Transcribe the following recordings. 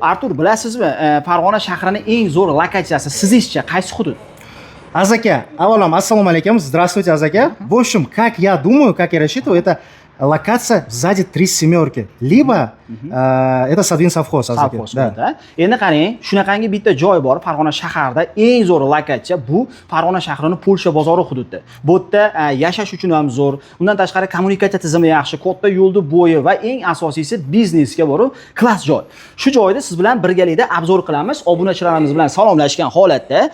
Artur, bilasizmi, Farg'ona shahrining eng zo'r lokatsiyasi sizizcha qaysi hudud? Азаке, авалам, ассаламу алейкум, здравствуйте, Азаке. В общем, как я думаю, как я рассчитываю, это локация сзади 3 семерки, либо это Sadvin совхоз, Азаке. Да. Endi qarang, shunaqangi bitta joy bor Farg'ona shahrida, eng zo'r lokatsiya bu Farg'ona shahrining Polsha bozori hududida. Bu yerda yashash uchun ham zo'r, undan tashqari kommunikatsiya tizimi yaxshi, katta yo'lni bo'yi va eng asosiysi biznesga borib klass joy. Shu joyda siz bilan birgalikda obzor qilamiz, obunachilarimiz bilan salomlashgan holatda.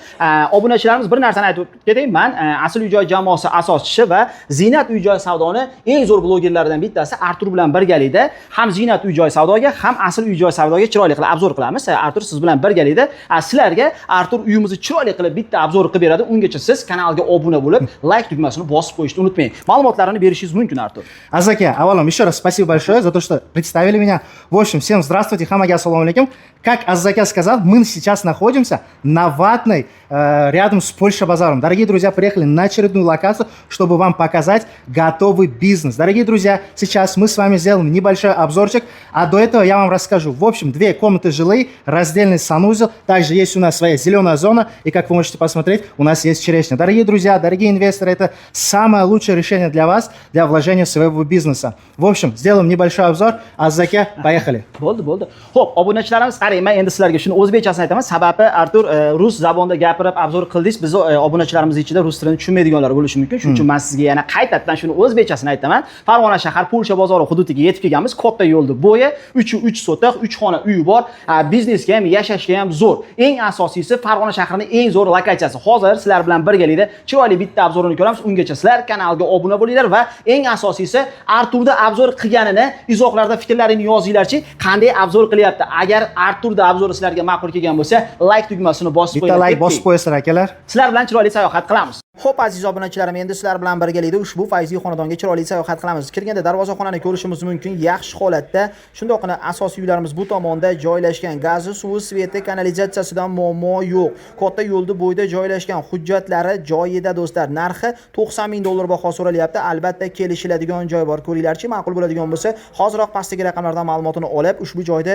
Obunachilarimiz bir narsani aytib ketay, men Asl uy-joy jamoasi asoschisi va Zinat uy-joy savdoni eng zo'r blogerlaridan bittasi Artur bilan birgalikda ham Zinat uy-joy savdoga, ham Asl uy-joy savdoga chiroyli qilib obzor qilamiz. Artur siz bilan birgalikda sizlarga Artur uyimizni chiroyli qilib bitta obzor qilib beradi. Ungacha siz kanalga obuna bo'lib, like tugmasini bosib qo'yishni unutmang. Ma'lumotlarni berishingiz mumkin, Artur. Азаке, авалам, еще раз спасибо большое за то, что представили меня. В общем, всем здравствуйте, хамаги, ассаламу алейкум. Как Азаке сказал, мы сейчас находимся на Ватной, рядом с Польша базаром. Дорогие друзья, приехали на очередную локацию, чтобы вам показать готовый бизнес. Дорогие друзья, сейчас мы с вами сделаем небольшой обзорчик, а до этого я вам расскажу. В общем, 2 комнаты жилые, раздельный санузел, также есть у нас своя зеленая зона, и как вы можете посмотреть, у нас есть черешня. Дорогие друзья, дорогие инвесторы, это самое лучшее решение для вас, для вложения в своего бизнеса. В общем, сделаем небольшой обзор. Азаке, поехали. Bo'ldi. Xo'p, obunachilarimiz qarang, men endi sizlarga shuni o'zbekchasini aytaman. Sababi Artur rus zabonida gapirib obzor qildingiz. Biz obunachilarimiz ichida rus tilini tushunmaydiganlar bo'lishi mumkin. Shuning uchun men sizga yana qaytadan shuni o'zbekchasini aytaman. Farg'ona shahar Polsha bozori hududiga yetib kelganmiz. Katta yo'lni bo'yi, 3 sotix, 3 xona uyi bor. Biznesga ham, yashashga ham zo'r. Eng asosiysi Farg'ona shahrining eng zo'r lokatsiyasi. Hozir sizlar bilan birgalikda chiroyli bitta obzorini ko'ramiz. Ungacha sizlar kanalga obuna bo'linglar va eng asosiysi Arturda obzor qilganini izohlarda fikrlaringni yozinglarchi, qanday obzor qilyapti. Agar Arturda obzori sizlarga ma'qul kelgan bo'lsa, like tugmasini bosib qo'ying. Bitta like bosib qo'yasizlar akalar. Sizlar bilan chiroyli sayohat qilamiz. Xo'p, aziz obunachilarim, endi sizlar bilan birgalikda ushbu fayzli xonadonga chiroyli sayohat qilamiz. Kirganda darvozaxonani ko'rishimiz mumkin. Yaxshi holatda, shundoqqina asosiy uylarimiz bu tomonda joylashgan. Gazi, suvi, sveti, kanalizatsiyasidan muammo yo'q. Katta yo'lni bo'yida joylashgan. Hujjatlari joyida do'stlar. Narxi $90,000 baho so'ralyapti. Albatta kelishiladigan joy bor. Ko'ringlarchi, ma'qul bo'ladigan bo'lsa, hoziroq pastdagi raqamlardan ma'lumotini olib, ushbu joyda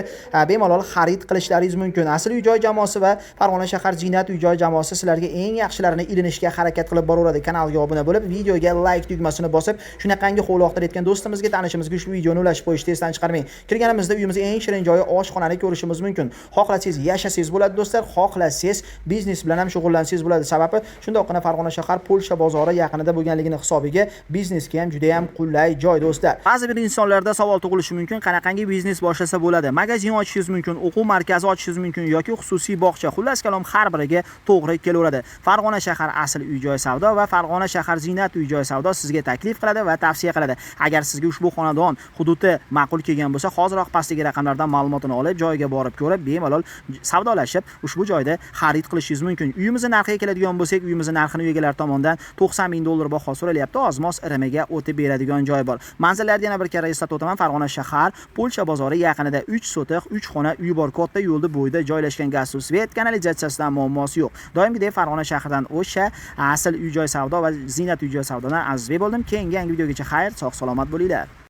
bemalol xarid qilishlaringiz mumkin. Asl uy-joy jamoasi va Farg'ona shahar Zinat uy-joy jamoasi sizlarga eng yaxshilarini ilinishga harakat qilib boraveradi. Kanalga obuna bo'lib, videoga like tugmasini bosib, shunaqangi qo'lloqda etgan do'stimizga, tanishimizga ushbu videoni ulashib qo'yishni esdan chiqarmang. Kirganimizda uyimizning eng shirin joyi oshxonani ko'rishimiz mumkin. Xohlasangiz yashasangiz bo'ladi do'stlar, xohlasangiz biznes bilan ham shug'ullansangiz bo'ladi. Sababi shundoqqina Farg'ona shahar Polsha bozori yaqinida bo'lganligini hisobiga biznesga ham juda ham qulay joy do'stlar. Ba'zi bir insonlarda savol tug'ilishi mumkin, qanaqangi biznes boshlasa bo'ladi? Magazin ochishingiz mumkin, o'quv markazi ochishingiz mumkin yoki xususiy bog'cha. Xullas kalom har biriga to'g'ri kelaveradi. Farg'ona shahar Asl uy-joy savdo va Farg'ona shahar Zinat uy-joy savdo sizga taklif qiladi va tavsiya qiladi. Agar sizga ushbu xonadon hududi ma'qul kelgan bo'lsa, hoziroq pastdagi raqamlardan ma'lumotini olib, joyiga borib ko'rib, bemalol savdolashib, ushbu joyda xarid qilishingiz mumkin. Uyimizni narxiga keladigan bo'lsak, uyimizni narxini uyigalar tomonidan $90,000 baho so'ralyapti. Ozmos irimiga o'tib beradigan joy bor. Manzillarni yana bir karra eslatib o'taman. Farg'ona shahar Polsha bozori yaqinida 3 sotix, 3 xona uy bor. Katta yo'lni bo'yida joylashgan. Gaz, suv, svet, kanalizatsiyasidan muammosi yo'q. Doimgidek Farg'ona shahridan o'sha Asl uy-joy savdo va Zinat uy-joy savdodan azizbek bo'ldim. Keyingi yangi videogacha xayr, sog' salomat bo'linglar.